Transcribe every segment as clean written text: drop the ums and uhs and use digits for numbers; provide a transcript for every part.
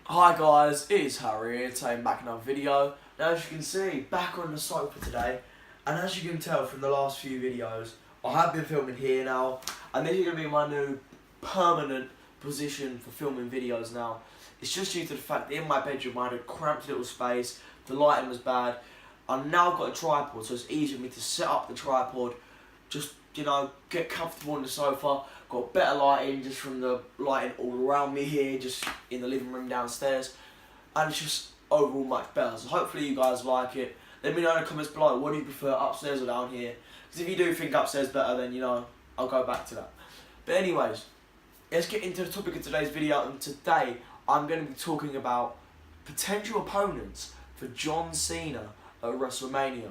Hi guys, it is Harry here, today back in another video. Now as you can see, back on the sofa today, and as you can tell from the last few videos, I have been filming here now, and this is going to be my new permanent position for filming videos now. It's just due to the fact that in my bedroom I had a cramped little space, the lighting was bad. I've now got a tripod, so it's easy for me to set up the tripod, just, get comfortable on the sofa. Got better lighting just from the lighting all around me here, just in the living room downstairs, and it's just overall much better. So hopefully you guys like it. Let me know in the comments below, what do you prefer, upstairs or down here? Because if you do think upstairs better, then I'll go back to that. But anyways, let's get into the topic of today's video, and today I'm going to be talking about potential opponents for John Cena at WrestleMania.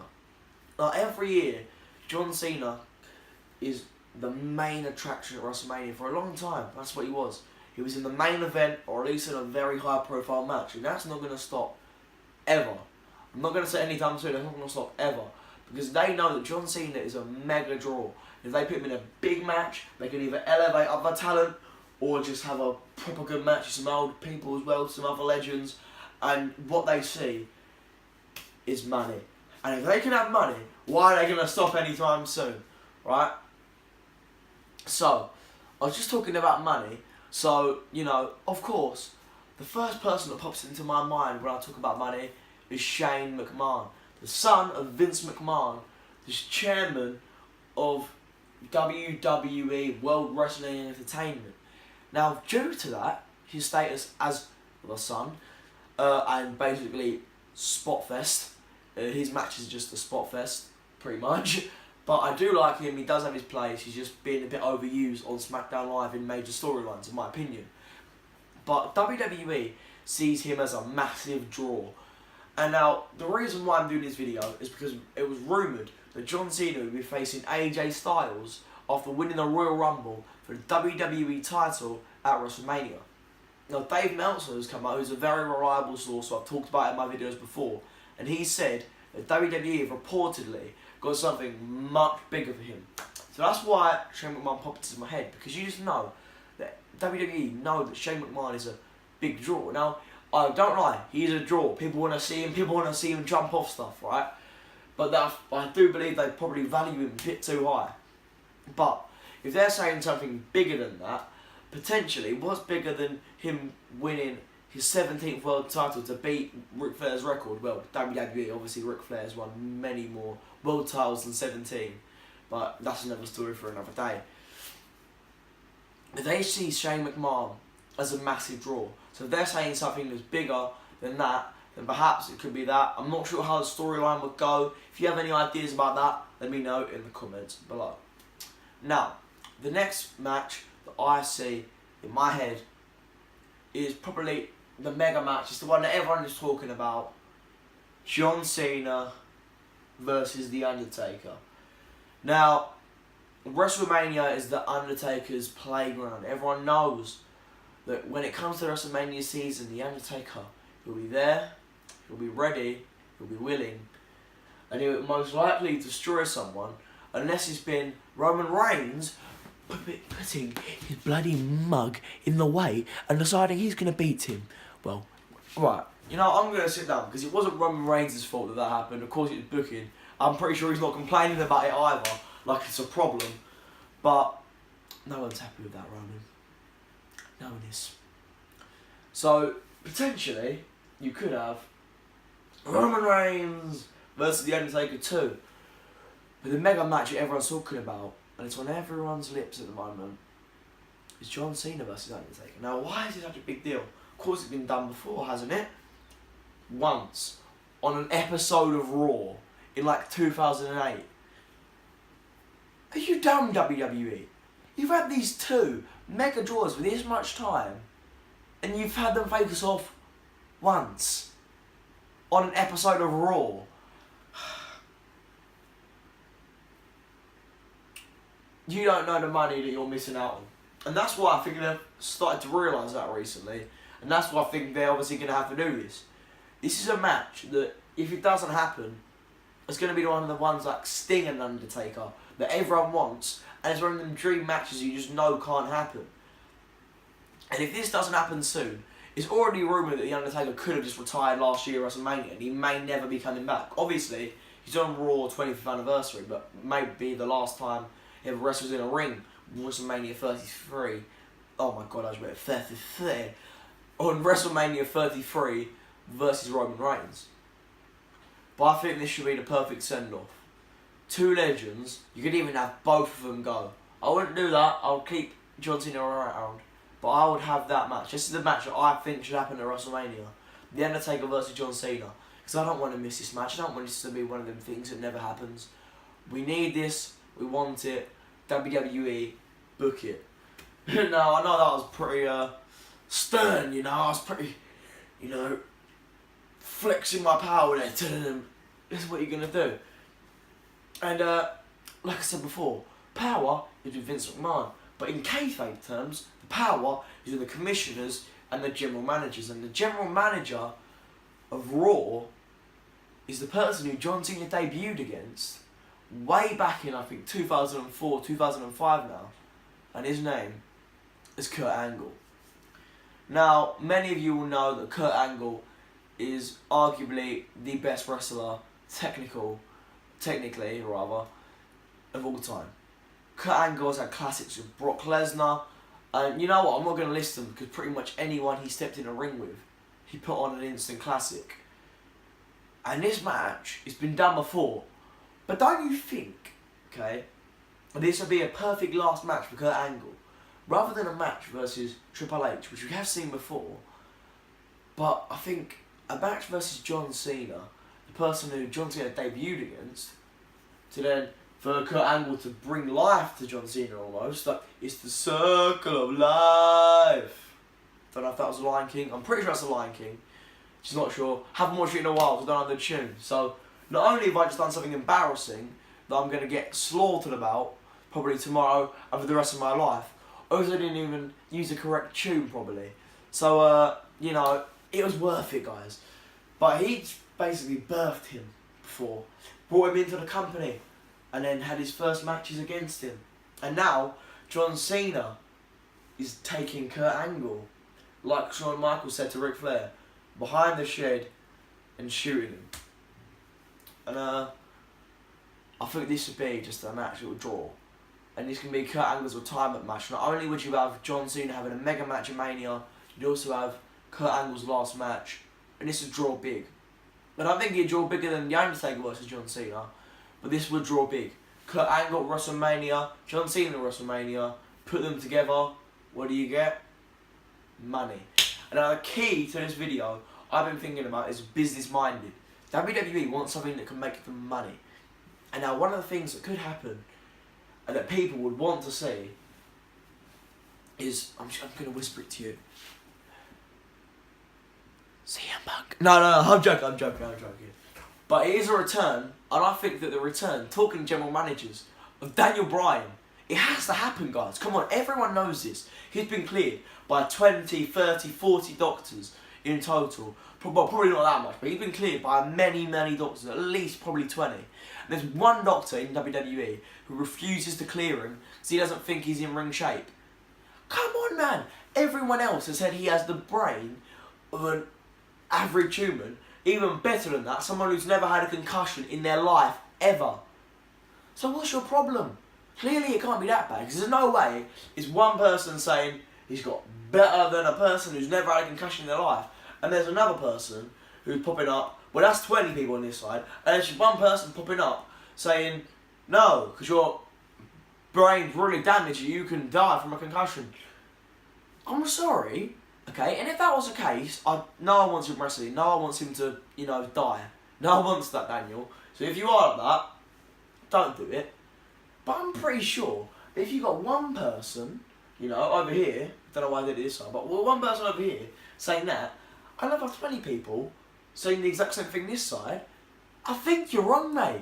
Now every year, John Cena is the main attraction at WrestleMania for a long time. That's what he was. He was in the main event, or at least in a very high profile match, and that's not going to stop ever. I'm not going to say anytime soon, that's not going to stop ever, because they know that John Cena is a mega draw. If they put him in a big match, they can either elevate other talent or just have a proper good match with some old people as well, some other legends, and what they see is money. And if they can have money, why are they going to stop anytime soon, right? So, I was just talking about money, so, of course, the first person that pops into my mind when I talk about money is Shane McMahon, the son of Vince McMahon, the chairman of WWE, World Wrestling Entertainment. Now, due to that, his status as the son, and basically spot fest, his match is just a spot fest, pretty much. But I do like him, he does have his place, he's just been a bit overused on SmackDown Live in major storylines, in my opinion. But WWE sees him as a massive draw. And now, the reason why I'm doing this video is because it was rumoured that John Cena would be facing AJ Styles after winning the Royal Rumble for the WWE title at WrestleMania. Now, Dave Meltzer has come out, who's a very reliable source, so I've talked about it in my videos before, and he said that WWE have reportedly got something much bigger for him. So that's why Shane McMahon popped into my head, because you just know that WWE know that Shane McMahon is a big draw. Now, I don't lie, he's a draw. People want to see him jump off stuff, right? But I do believe they probably value him a bit too high. But if they're saying something bigger than that, potentially, what's bigger than him winning his 17th world title to beat Ric Flair's record? Well, WWE, obviously Ric Flair's won many more world titles than 17, but that's another story for another day. They see Shane McMahon as a massive draw, so if they're saying something that's bigger than that, then perhaps it could be that. I'm not sure how the storyline would go. If you have any ideas about that, let me know in the comments below. Now, the next match that I see in my head is probably the mega match. It's the one that everyone is talking about. John Cena versus The Undertaker. Now, WrestleMania is The Undertaker's playground. Everyone knows that when it comes to WrestleMania season, The Undertaker will be there, he'll be ready, he'll be willing, and he will most likely destroy someone, unless it's been Roman Reigns putting his bloody mug in the way and deciding he's going to beat him. Well, right, I'm going to sit down, because it wasn't Roman Reigns' fault that happened. Of course it was booking. I'm pretty sure he's not complaining about it either, like it's a problem. But no one's happy with that, Roman. No one is. So, potentially, you could have Roman Reigns versus The Undertaker 2. But the mega match that everyone's talking about, and it's on everyone's lips at the moment, is John Cena versus Undertaker. Now, why is it such a big deal? Of course, it's been done before, hasn't it? Once, on an episode of Raw, in like 2008. Are you dumb, WWE? You've had these two mega draws with this much time, and you've had them face off once, on an episode of Raw. You don't know the money that you're missing out on. And that's why I think they've started to realise that recently. And that's why I think they're obviously going to have to do this. This is a match that, if it doesn't happen, it's going to be one of the ones like Sting and Undertaker that everyone wants. And it's one of them dream matches you just know can't happen. And if this doesn't happen soon, It's already rumoured that The Undertaker could have just retired last year at WrestleMania and he may never be coming back. Obviously, he's on Raw 25th anniversary, but maybe the last time he ever wrestled in a ring was WrestleMania 33. Oh my god, I was ready. 33. On WrestleMania 33 versus Roman Reigns. But I think this should be the perfect send-off. Two legends, you could even have both of them go. I wouldn't do that, I would keep John Cena around. But I would have that match. This is the match that I think should happen at WrestleMania. The Undertaker versus John Cena. Because I don't want to miss this match. I don't want this to be one of them things that never happens. We need this. We want it. WWE, book it. Now, I know that was pretty stern, you know. I was pretty, you know, flexing my power there, telling them, this is what you're going to do. And, like I said before, power is with Vince McMahon. But in kayfabe terms, the power is with the commissioners and the general managers. And the general manager of Raw is the person who John Cena debuted against way back in, I think, 2004, 2005 now. And his name is Kurt Angle. Now, many of you will know that Kurt Angle is arguably the best wrestler, technically, of all time. Kurt Angle has had classics with Brock Lesnar, and you know what, I'm not going to list them because pretty much anyone he stepped in a ring with, he put on an instant classic. And this match, it's been done before, but don't you think, okay, this would be a perfect last match for Kurt Angle, rather than a match versus Triple H, which we have seen before, but I think a match versus John Cena, the person who John Cena debuted against, to then for Kurt Angle to bring life to John Cena almost. Like, it's the circle of life. Don't know if that was the Lion King. I'm pretty sure that's the Lion King. Just not sure. Haven't watched it in a while, so I don't know the tune. So, not only have I just done something embarrassing that I'm going to get slaughtered about, probably tomorrow and for the rest of my life, I also didn't even use the correct tune, probably. So, you know, it was worth it, guys. But he basically birthed him before. Brought him into the company. And then had his first matches against him. And now, John Cena is taking Kurt Angle, like Shawn Michaels said to Ric Flair, behind the shed and shooting him. And I think this would be just a match that will draw. And this can be Kurt Angle's retirement match. Not only would you have John Cena having a mega match in Mania, you'd also have Kurt Angle's last match. And this would draw big. And I think it'd draw bigger than The Undertaker versus John Cena. But this would draw big. Kurt Angle at WrestleMania, John Cena at WrestleMania, put them together, what do you get? Money. And now the key to this video I've been thinking about is business minded. WWE wants something that can make them money. And now one of the things that could happen and that people would want to see is, I'm going to whisper it to you. CM Punk. No, I'm joking. But it is a return, and I think that the return, talking general managers, of Daniel Bryan, it has to happen, guys. Come on, everyone knows this. He's been cleared by 20, 30, 40 doctors in total. Probably not that much, but he's been cleared by many, many doctors, at least probably 20. And there's one doctor in WWE who refuses to clear him because he doesn't think he's in ring shape. Come on, man. Everyone else has said he has the brain of an average human. Even better than that, someone who's never had a concussion in their life, ever. So what's your problem? Clearly it can't be that bad, because there's no way it's one person saying he's got better than a person who's never had a concussion in their life, and there's another person who's popping up, well that's 20 people on this side, and there's just one person popping up saying, no, because your brain's really damaged, you can die from a concussion. I'm sorry. Okay, and if that was the case, no one wants him wrestling, no one wants him to, you know, die. No one wants that, Daniel. So if you are like that, don't do it. But I'm pretty sure that if you got one person, you know, over here, don't know why I did it this side, but one person over here saying that, and another 20 people saying the exact same thing this side, I think you're wrong, mate.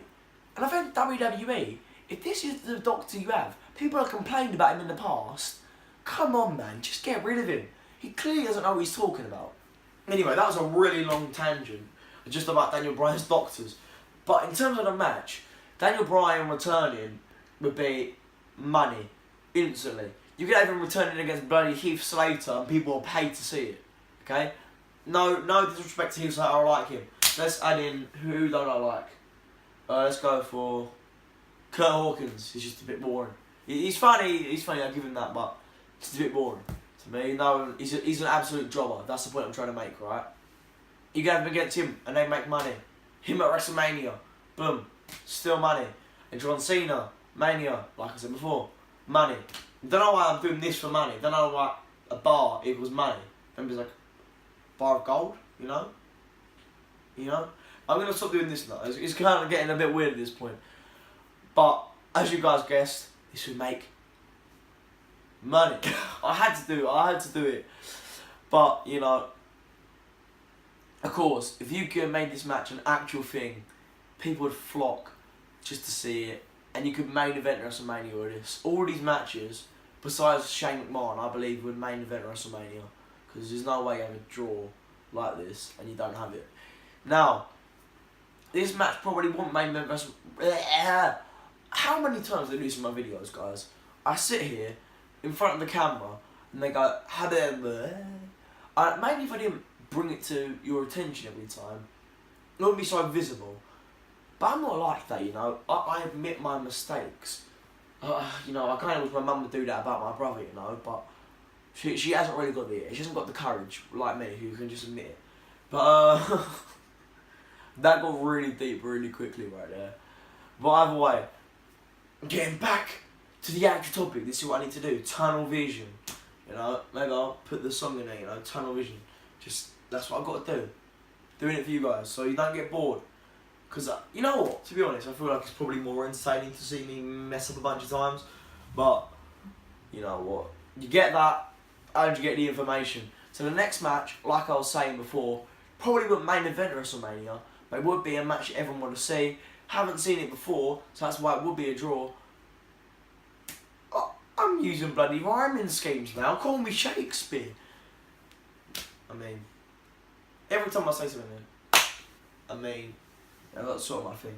And I think WWE, if this is the doctor you have, people have complained about him in the past, come on, man, just get rid of him. He clearly doesn't know what he's talking about. Anyway, that was a really long tangent just about Daniel Bryan's doctors. But in terms of the match, Daniel Bryan returning would be money, instantly. You could have him returning against bloody Heath Slater and people will pay to see it. Okay? No disrespect to him, so I like him. Let's add in, who don't I like? Let's go for Kurt Hawkins. He's just a bit boring. He's funny, I give him that, but it's a bit boring to me. No, he's an absolute jobber. That's the point I'm trying to make, right? You get him against him, and they make money. Him at WrestleMania, boom, still money. And John Cena, Mania, like I said before, money. Don't know why I'm doing this for money. Don't know why a bar equals money. Remember, it's like bar of gold, you know? I'm gonna stop doing this now. It's kind of getting a bit weird at this point. But as you guys guessed, this would make money. I had to do it. But you know, of course, if you could have made this match an actual thing, people would flock just to see it, and you could main event WrestleMania with this. All these matches, besides Shane McMahon, I believe would main event WrestleMania, because there's no way you have a draw like this and you don't have it. Now, this match probably won't main event WrestleMania. How many times do I do this in my videos, guys? I sit here in front of the camera and they go, maybe if I didn't bring it to your attention every time, it wouldn't be so visible. But I'm not like that, you know. I admit my mistakes. You know, I kind of wish my mum would do that about my brother, you know, but she hasn't really got she hasn't got the courage like me, who can just admit it. But that got really deep really quickly right there. But either way, getting back to the actual topic, this is what I need to do. Tunnel vision. You know, maybe I'll put the song in there, you know, tunnel vision. Just, that's what I've got to do. Doing it for you guys, so you don't get bored. Because, you know what, to be honest, I feel like it's probably more entertaining to see me mess up a bunch of times. But, you know what, you get that, and you get the information. So the next match, like I was saying before, probably wouldn't main event WrestleMania, but it would be a match everyone would see. Haven't seen it before, so that's why it would be a draw. I'm using bloody rhyming schemes now. Call me Shakespeare. I mean, every time I say something, I mean, yeah, that's sort of my thing.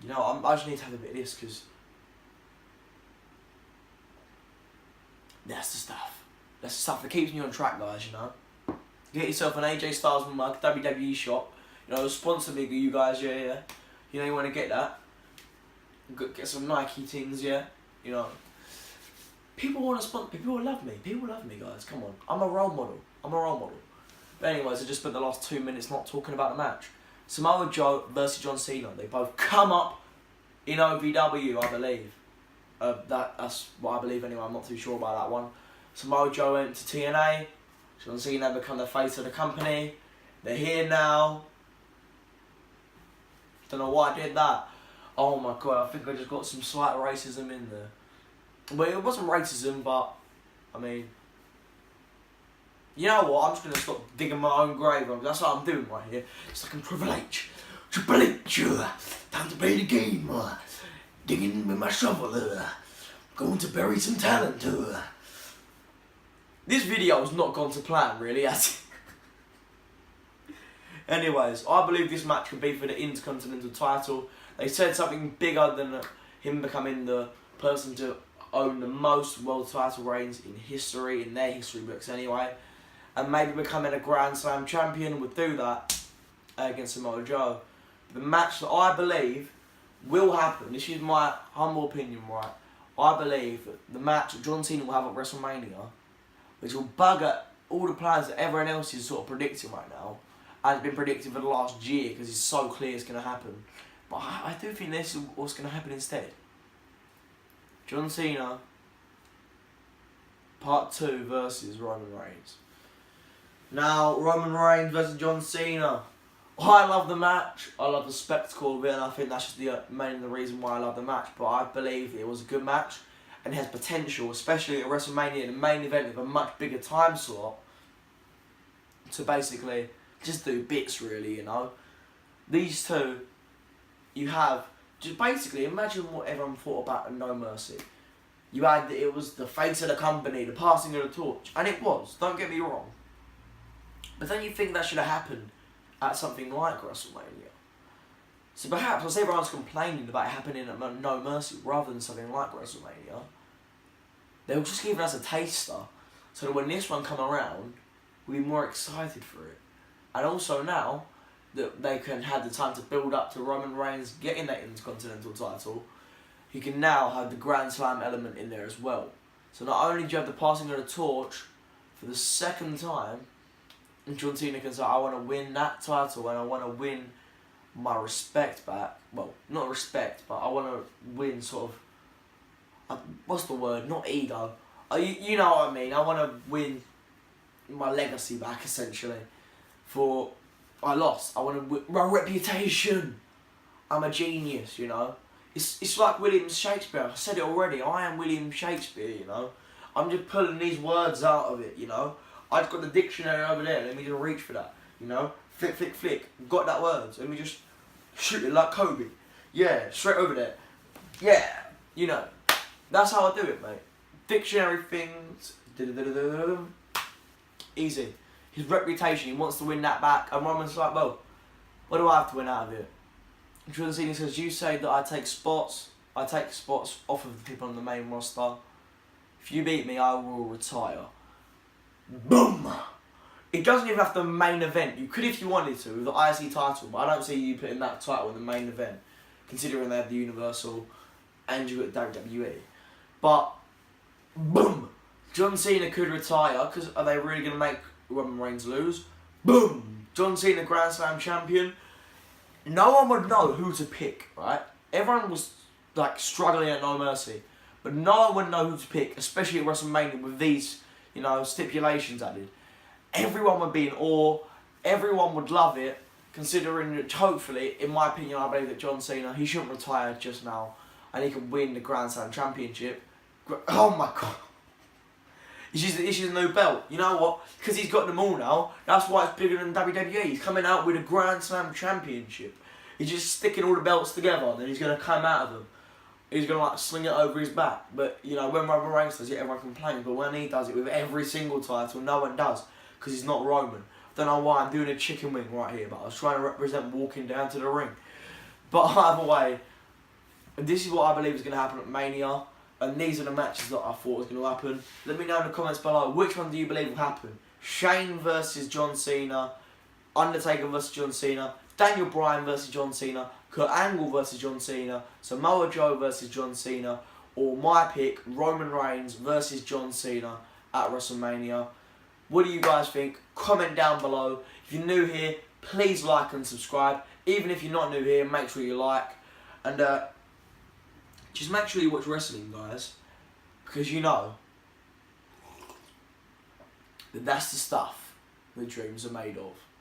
You know, I just need to have a bit of this, because that's the stuff. That's the stuff that keeps me on track, guys, you know. Get yourself an AJ Styles mug, WWE shop. You know, sponsor me, you guys, yeah. You know, you want to get that. Get some Nike things, yeah. You know. People want to sponsor, people love me. People love me, guys, come on. I'm a role model. But anyways, I just spent the last 2 minutes not talking about the match. Samoa Joe versus John Cena. They both come up in OVW, I believe. That's what I believe anyway, I'm not too sure about that one. Samoa Joe went to TNA. John Cena become the face of the company. They're here now. Don't know why I did that. Oh my god, I think I just got some slight racism in there. Well, it wasn't racism, but, I mean, you know what, I'm just going to stop digging my own grave. That's what I'm doing right here. It's like a privilege. Time to play the game. Digging with my shovel. Going to bury some talent. This video has not gone to plan, really, has it? Anyways, I believe this match could be for the Intercontinental title. They said something bigger than him becoming the person to own the most world title reigns in history, in their history books anyway. And maybe becoming a Grand Slam champion would do that against Samoa Joe. The match that I believe will happen, this is my humble opinion, right? I believe that the match that John Cena will have at WrestleMania, which will bugger all the plans that everyone else is sort of predicting right now, and has been predicting for the last year because it's so clear it's going to happen. But I do think this is what's going to happen instead. John Cena, Part 2 versus Roman Reigns. Now, Roman Reigns versus John Cena. I love the match. I love the spectacle of it, and I think that's just mainly the reason why I love the match. But I believe it was a good match, and it has potential, especially at WrestleMania, the main event with a much bigger time slot, to basically just do bits, really, you know. These two, you have, just basically, imagine what everyone thought about a No Mercy. You had, it was the face of the company, the passing of the torch, and it was, don't get me wrong. But then you think that should have happened at something like WrestleMania. So perhaps, as everyone's complaining about it happening at No Mercy rather than something like WrestleMania, they'll just give us a taster, so that when this one come around, we'll be more excited for it. And also now that they can have the time to build up to Roman Reigns getting that Intercontinental title, he can now have the Grand Slam element in there as well. So not only do you have the passing of the torch for the second time, and John Cena can say, I want to win that title and I want to win my respect back. Well, not respect, but I want to win sort of, what's the word? Not ego. You know what I mean. I want to win my legacy back, essentially. For I lost. I want to win my reputation. I'm a genius, you know. It's like William Shakespeare. I said it already. I am William Shakespeare, you know. I'm just pulling these words out of it, you know. I've got the dictionary over there. Let me just reach for that, you know. Flick, flick, flick. Got that words. Let me just shoot it like Kobe. Yeah, straight over there. Yeah, you know. That's how I do it, mate. Dictionary things. Easy. His reputation, he wants to win that back. And Roman's like, well, what do I have to win out of it? John Cena says, you say that I take spots off of the people on the main roster. If you beat me, I will retire. Boom! It doesn't even have to main event. You could if you wanted to, with the IC title, but I don't see you putting that title in the main event, considering they have the Universal and you got WWE. But, boom! John Cena could retire, because are they really going to make Roman Reigns lose? Boom! John Cena Grand Slam champion. No one would know who to pick, right? Everyone was like struggling at No Mercy, but no one would know who to pick, especially at WrestleMania with these, you know, stipulations added. Everyone would be in awe. Everyone would love it, considering that hopefully, in my opinion, I believe that John Cena, he shouldn't retire just now, and he can win the Grand Slam Championship. Oh my God. This is a new belt. You know what? Because he's got them all now. That's why it's bigger than WWE. He's coming out with a Grand Slam Championship. He's just sticking all the belts together, and then he's going to come out of them. He's going to like sling it over his back. But, you know, when Roman Reigns does it, everyone complains. But when he does it with every single title, no one does. Because he's not Roman. Don't know why I'm doing a chicken wing right here, but I was trying to represent walking down to the ring. But either way, this is what I believe is going to happen at Mania. And these are the matches that I thought was going to happen. Let me know in the comments below, which one do you believe will happen? Shane versus John Cena, Undertaker versus John Cena, Daniel Bryan versus John Cena, Kurt Angle versus John Cena, Samoa Joe versus John Cena, or my pick, Roman Reigns versus John Cena at WrestleMania. What do you guys think? Comment down below. If you're new here, please like and subscribe. Even if you're not new here, make sure you like. And just make sure you watch wrestling, guys, because you know that that's the stuff that dreams are made of.